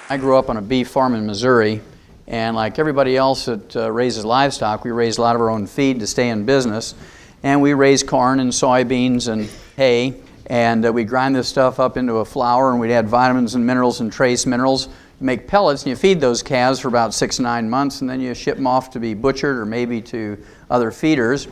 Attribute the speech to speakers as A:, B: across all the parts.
A: I grew up on a beef farm in Missouri, and like everybody else that raises livestock, we raised a lot of our own feed to stay in business. And we raised corn and soybeans and hay, and we grind this stuff up into a flour, and we'd add vitamins and minerals and trace minerals. You make pellets, and you feed those calves for about 6 to 9 months, and then you ship them off to be butchered or maybe to other feeders.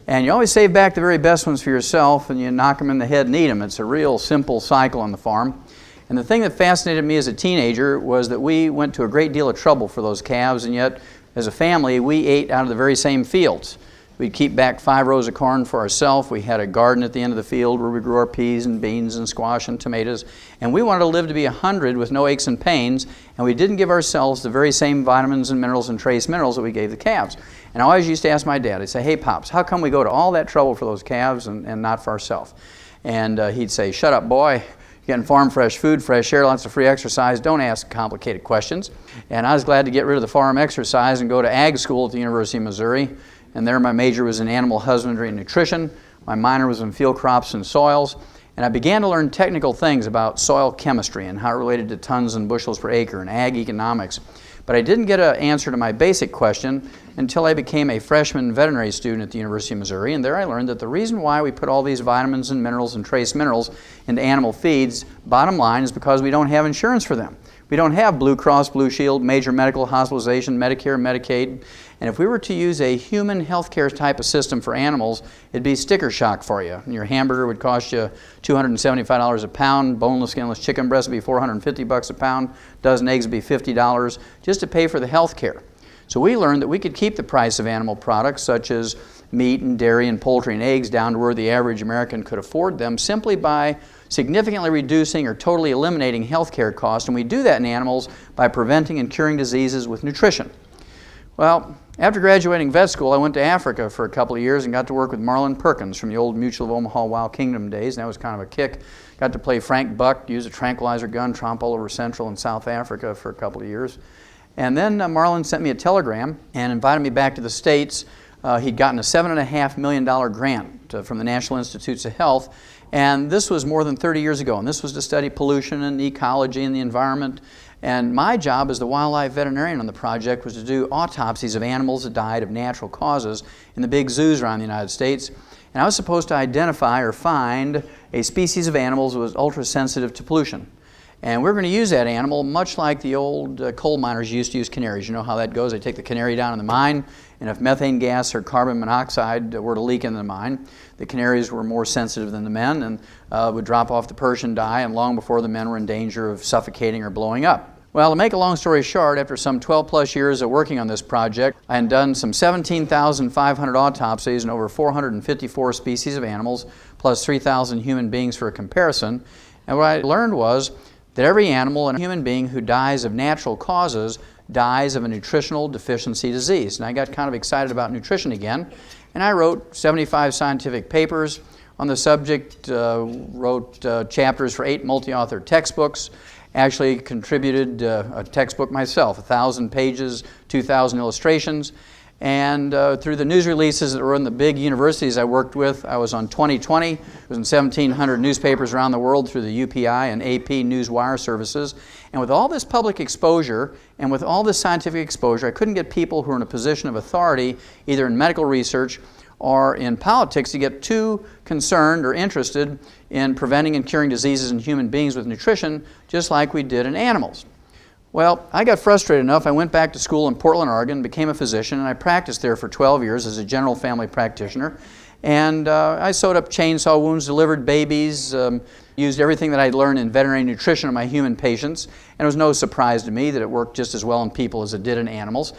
A: And you always save back the very best ones for yourself, and you knock them in the head and eat them. It's a real simple cycle on the farm. And the thing that fascinated me as a teenager was that we went to a great deal of trouble for those calves, and yet as a family we ate out of the very same fields. We'd keep back 5 rows of corn for ourselves. We had a garden at the end of the field where we grew our peas and beans and squash and tomatoes. And we wanted to live to be 100 with no aches and pains, and we didn't give ourselves the very same vitamins and minerals and trace minerals that we gave the calves. And I always used to ask my dad, I'd say, "Hey Pops, how come we go to all that trouble for those calves and not for ourselves?" And he'd say, "Shut up, boy. You're getting farm fresh food, fresh air, lots of free exercise. Don't ask complicated questions." And I was glad to get rid of the farm exercise and go to ag school at the University of Missouri. And there my major was in animal husbandry and nutrition. My minor was in field crops and soils. And I began to learn technical things about soil chemistry and how it related to tons and bushels per acre and ag economics. But I didn't get an answer to my basic question until I became a freshman veterinary student at the University of Missouri. And there I learned that the reason why we put all these vitamins and minerals and trace minerals into animal feeds, bottom line, is because we don't have insurance for them. We don't have Blue Cross, Blue Shield, major medical hospitalization, Medicare, Medicaid. And if we were to use a human health care type of system for animals, it'd be sticker shock for you. And your hamburger would cost you $275 a pound, boneless, skinless chicken breast would be $450 a pound, dozen eggs would be $50 just to pay for the health care. So we learned that we could keep the price of animal products such as meat and dairy and poultry and eggs down to where the average American could afford them simply by significantly reducing or totally eliminating health care costs. And we do that in animals by preventing and curing diseases with nutrition. Well, after graduating vet school, I went to Africa for a couple of years and got to work with Marlin Perkins from the old Mutual of Omaha Wild Kingdom days, and that was kind of a kick. Got to play Frank Buck, use a tranquilizer gun, tromp all over Central and South Africa for a couple of years. And then Marlin sent me a telegram and invited me back to the States. He'd gotten a $7.5 million grant from the National Institutes of Health, and this was more than 30 years ago, and this was to study pollution and ecology and the environment. And my job as the wildlife veterinarian on the project was to do autopsies of animals that died of natural causes in the big zoos around the United States. And I was supposed to identify or find a species of animals that was ultra-sensitive to pollution. And we're going to use that animal much like the old coal miners used to use canaries. You know how that goes. They take the canary down in the mine, and if methane gas or carbon monoxide were to leak in the mine, the canaries were more sensitive than the men and would drop off the perch and die, and long before the men were in danger of suffocating or blowing up. Well, to make a long story short, after some 12 plus years of working on this project, I had done some 17,500 autopsies in over 454 species of animals, plus 3,000 human beings for a comparison. And what I learned was that every animal and human being who dies of natural causes dies of a nutritional deficiency disease. And I got kind of excited about nutrition again, and I wrote 75 scientific papers on the subject, wrote chapters for 8 multi-author textbooks, actually contributed a textbook myself, 1,000 pages, 2,000 illustrations. And through the news releases that were in the big universities I worked with, I was on 2020. It was in 1,700 newspapers around the world through the UPI and AP Newswire services. And with all this public exposure and with all this scientific exposure, I couldn't get people who are in a position of authority, either in medical research or in politics, to get too concerned or interested in preventing and curing diseases in human beings with nutrition, just like we did in animals. Well, I got frustrated enough, I went back to school in Portland, Oregon, became a physician, and I practiced there for 12 years as a general family practitioner. And I sewed up chainsaw wounds, delivered babies, used everything that I'd learned in veterinary nutrition on my human patients. And it was no surprise to me that it worked just as well in people as it did in animals.